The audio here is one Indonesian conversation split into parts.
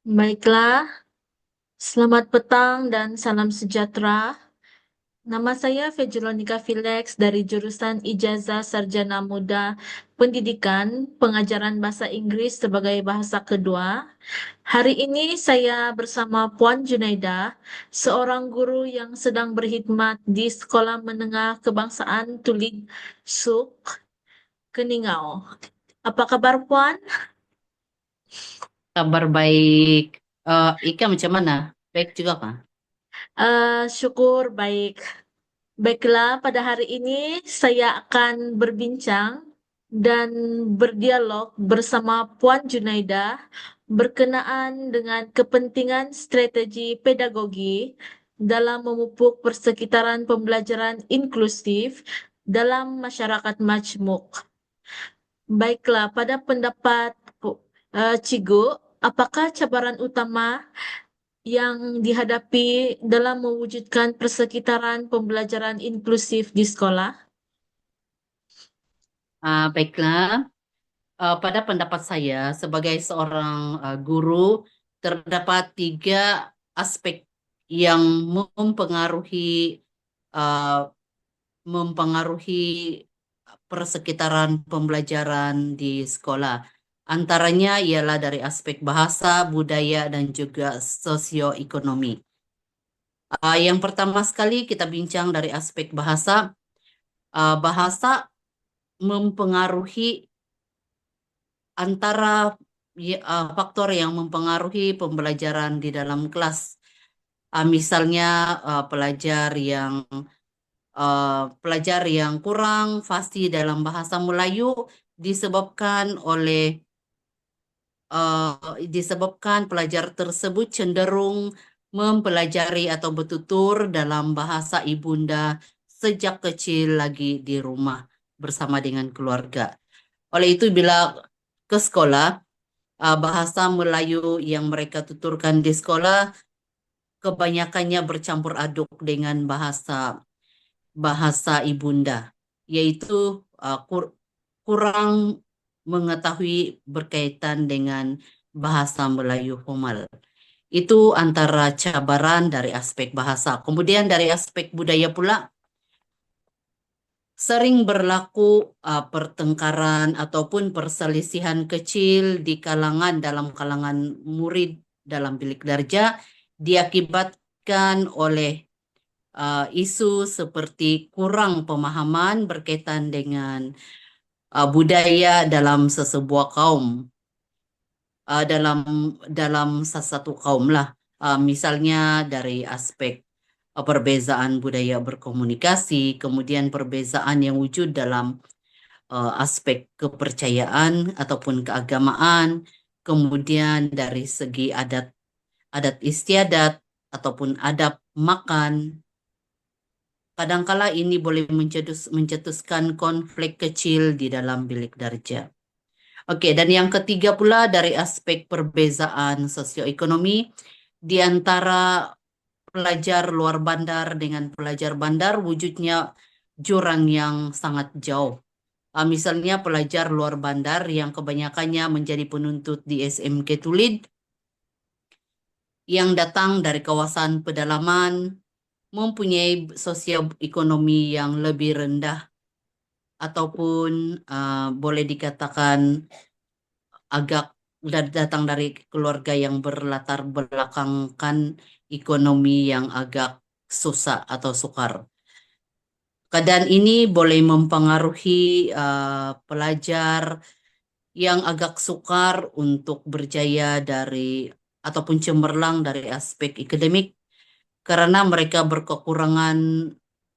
Baiklah, selamat petang dan salam sejahtera. Nama saya Veronica Filex dari jurusan Ijazah Sarjana Muda Pendidikan Pengajaran Bahasa Inggris sebagai bahasa kedua. Hari ini saya bersama Puan Junaida, seorang guru yang sedang berkhidmat di Sekolah Menengah Kebangsaan Tulig Suk, Keningau. Apa kabar Puan? Kabar baik. Ika macam mana? Baik juga kah? Syukur baik. Baiklah, pada hari ini saya akan berbincang dan berdialog bersama Puan Junaida berkenaan dengan kepentingan strategi pedagogi dalam memupuk persekitaran pembelajaran inklusif dalam masyarakat majmuk. Baiklah, pada pendapat Cigo, apakah cabaran utama yang dihadapi dalam mewujudkan persekitaran pembelajaran inklusif di sekolah? Baiklah. Pada pendapat saya, sebagai seorang guru, terdapat tiga aspek yang mempengaruhi uh, mempengaruhi persekitaran pembelajaran di sekolah. Antaranya ialah dari aspek bahasa, budaya, dan juga sosioekonomi. Yang pertama sekali kita bincang dari aspek bahasa. Bahasa mempengaruhi antara faktor yang mempengaruhi pembelajaran di dalam kelas. Misalnya pelajar yang kurang fasih dalam bahasa Melayu disebabkan oleh disebabkan pelajar tersebut cenderung mempelajari atau bertutur dalam bahasa ibunda sejak kecil lagi di rumah bersama dengan keluarga. Oleh itu, bila ke sekolah, bahasa Melayu yang mereka tuturkan di sekolah kebanyakannya bercampur aduk dengan bahasa bahasa ibunda, yaitu kurang mengetahui berkaitan dengan bahasa Melayu formal. Itu antara cabaran dari aspek bahasa. Kemudian dari aspek budaya pula, sering berlaku pertengkaran ataupun perselisihan kecil di dalam kalangan murid dalam bilik darjah diakibatkan oleh isu seperti kurang pemahaman berkaitan dengan budaya dalam sesebuah kaum, dalam dalam salah satu kaum lah. Misalnya dari aspek perbezaan budaya berkomunikasi, kemudian perbezaan yang wujud dalam aspek kepercayaan ataupun keagamaan, kemudian dari segi adat adat istiadat ataupun adab makan. Kadangkala ini boleh mencetuskan konflik kecil di dalam bilik darjah. Oke, dan yang ketiga pula dari aspek perbezaan sosioekonomi di antara pelajar luar bandar dengan pelajar bandar wujudnya jurang yang sangat jauh. Misalnya pelajar luar bandar yang kebanyakannya menjadi penuntut di SMK Tulid yang datang dari kawasan pedalaman mempunyai sosioekonomi yang lebih rendah ataupun boleh dikatakan agak datang dari keluarga yang berlatar belakangkan ekonomi yang agak susah atau sukar. Keadaan ini boleh mempengaruhi pelajar yang agak sukar untuk berjaya ataupun cemerlang dari aspek akademik karena mereka berkekurangan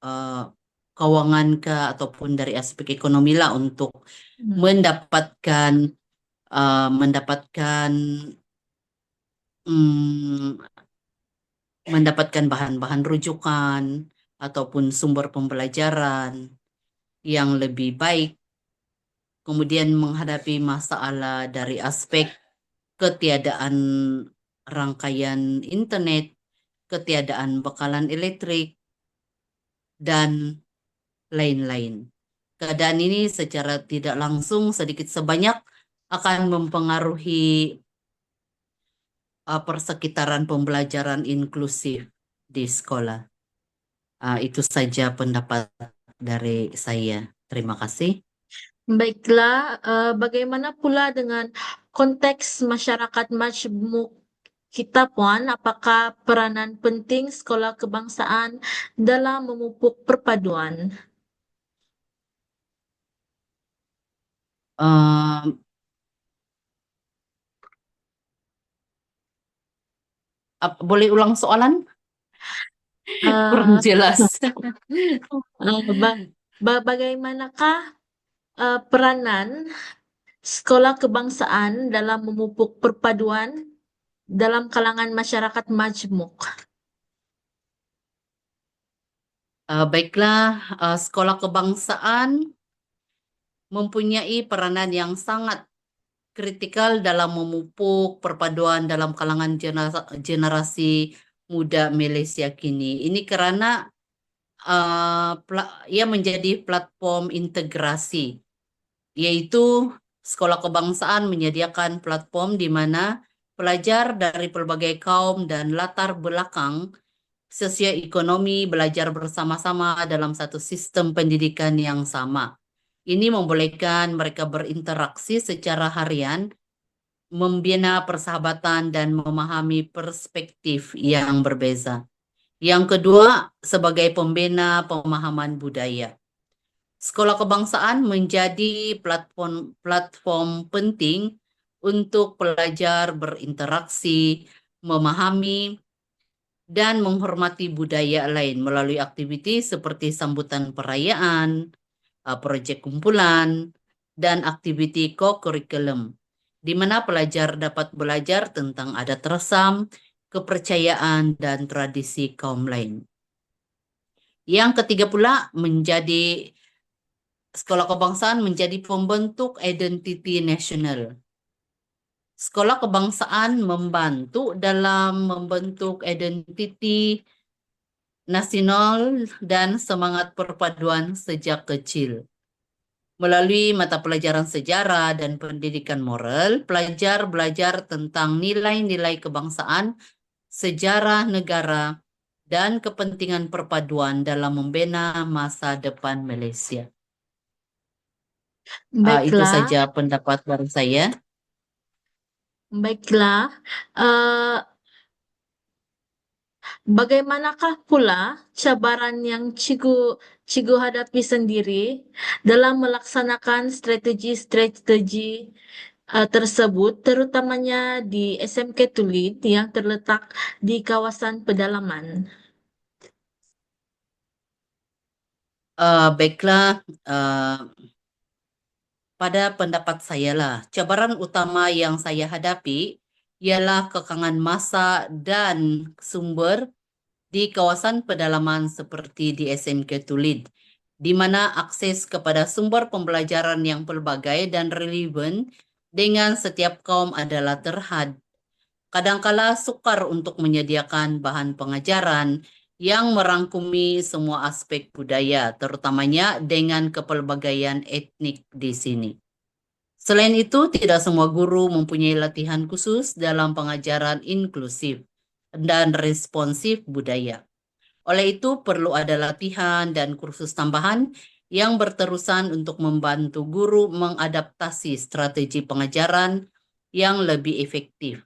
uh, keuangan ataupun dari aspek ekonomi lah untuk Hmm. mendapatkan mendapatkan mm, mendapatkan bahan-bahan rujukan ataupun sumber pembelajaran yang lebih baik, kemudian menghadapi masalah dari aspek ketiadaan rangkaian internet, ketiadaan bekalan elektrik, dan lain-lain. Keadaan ini secara tidak langsung sedikit sebanyak akan mempengaruhi persekitaran pembelajaran inklusif di sekolah. Itu saja pendapat dari saya. Terima kasih. Baiklah, bagaimana pula dengan konteks masyarakat majmuk kita, Puan? Apakah peranan penting sekolah kebangsaan dalam memupuk perpaduan? Eh, Boleh ulang soalan? Kurang Eh, jelas. eh, ba- bagaimanakah peranan sekolah kebangsaan dalam memupuk perpaduan dalam kalangan masyarakat majmuk? Baiklah, sekolah kebangsaan mempunyai peranan yang sangat kritikal dalam memupuk perpaduan dalam kalangan generasi muda Malaysia kini. Ini karena ia menjadi platform integrasi, yaitu sekolah kebangsaan menyediakan platform di mana pelajar dari pelbagai kaum dan latar belakang sosioekonomi belajar bersama-sama dalam satu sistem pendidikan yang sama. Ini membolehkan mereka berinteraksi secara harian, membina persahabatan dan memahami perspektif yang berbeza. Yang kedua, sebagai pembina pemahaman budaya. Sekolah kebangsaan menjadi platform penting untuk pelajar berinteraksi, memahami, dan menghormati budaya lain melalui aktiviti seperti sambutan perayaan, proyek kumpulan, dan aktiviti co-curriculum, di mana pelajar dapat belajar tentang adat resam, kepercayaan, dan tradisi kaum lain. Yang ketiga pula sekolah kebangsaan menjadi pembentuk identiti nasional. Sekolah kebangsaan membantu dalam membentuk identiti nasional dan semangat perpaduan sejak kecil. Melalui mata pelajaran sejarah dan pendidikan moral, pelajar belajar tentang nilai-nilai kebangsaan, sejarah negara, dan kepentingan perpaduan dalam membina masa depan Malaysia. Itu Baiklah, saja pendapat dari saya. baiklah. Eh, Bagaimanakah pula cabaran yang Cigu hadapi sendiri dalam melaksanakan strategi-strategi tersebut, terutamanya di SMK Tulid yang terletak di kawasan pedalaman? Baiklah, pada pendapat saya lah, cabaran utama yang saya hadapi ialah kekangan masa dan sumber di kawasan pedalaman seperti di SMK Tulid, di mana akses kepada sumber pembelajaran yang pelbagai dan relevan dengan setiap kaum adalah terhad. Kadangkala sukar untuk menyediakan bahan pengajaran yang merangkumi semua aspek budaya, terutamanya dengan kepelbagaian etnik di sini. Selain itu, tidak semua guru mempunyai latihan khusus dalam pengajaran inklusif dan responsif budaya. Oleh itu, perlu ada latihan dan kursus tambahan yang berterusan untuk membantu guru mengadaptasi strategi pengajaran yang lebih efektif.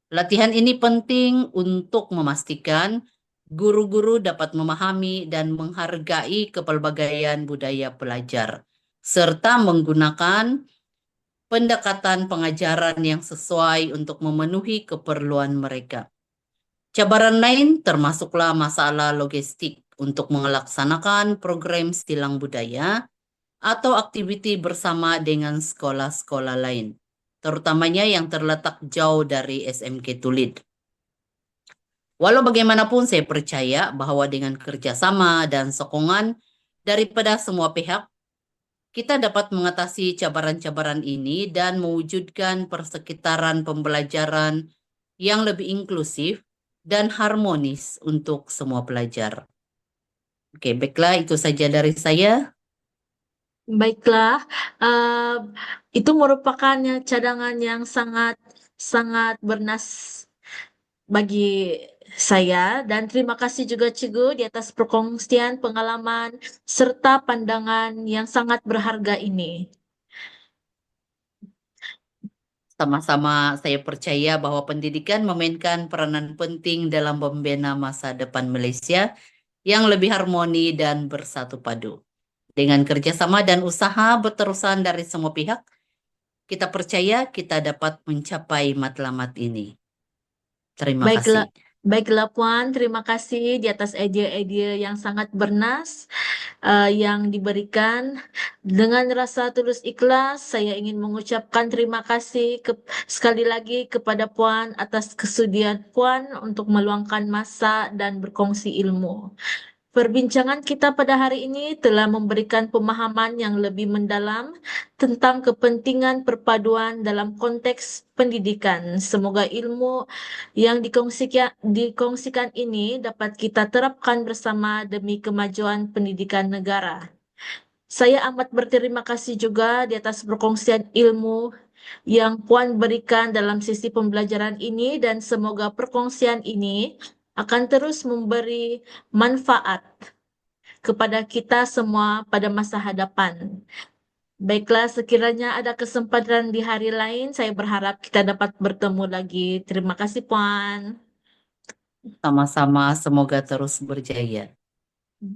Latihan ini penting untuk memastikan guru-guru dapat memahami dan menghargai kepelbagaian budaya pelajar, serta menggunakan pendekatan pengajaran yang sesuai untuk memenuhi keperluan mereka. Cabaran lain termasuklah masalah logistik untuk melaksanakan program silang budaya atau aktiviti bersama dengan sekolah-sekolah lain, terutamanya yang terletak jauh dari SMK Tulid. Walau bagaimanapun saya percaya bahwa dengan kerjasama dan sokongan daripada semua pihak, kita dapat mengatasi cabaran-cabaran ini dan mewujudkan persekitaran pembelajaran yang lebih inklusif dan harmonis untuk semua pelajar. Oke, baiklah itu saja dari saya. Baiklah, itu merupakan cadangan yang sangat sangat bagi saya dan terima kasih juga Cikgu di atas perkongsian pengalaman serta pandangan yang sangat berharga ini. Sama-sama saya percaya bahwa pendidikan memainkan peranan penting dalam membina masa depan Malaysia yang lebih harmoni dan bersatu padu. Dengan kerjasama dan usaha berterusan dari semua pihak, kita percaya kita dapat mencapai matlamat ini. Terima Baiklah, kasih. baiklah Puan, terima kasih di atas ide-ide yang sangat bernas yang diberikan. Dengan rasa tulus ikhlas, saya ingin mengucapkan terima kasih sekali lagi kepada Puan atas kesudian Puan untuk meluangkan masa dan berkongsi ilmu. Perbincangan kita pada hari ini telah memberikan pemahaman yang lebih mendalam tentang kepentingan perpaduan dalam konteks pendidikan. Semoga ilmu yang dikongsikan ini dapat kita terapkan bersama demi kemajuan pendidikan negara. Saya amat berterima kasih juga di atas perkongsian ilmu yang Puan berikan dalam sesi pembelajaran ini dan semoga perkongsian ini akan terus memberi manfaat kepada kita semua pada masa hadapan. Baiklah, sekiranya ada kesempatan di hari lain, saya berharap kita dapat bertemu lagi. Terima kasih, Puan. Sama-sama, semoga terus berjaya.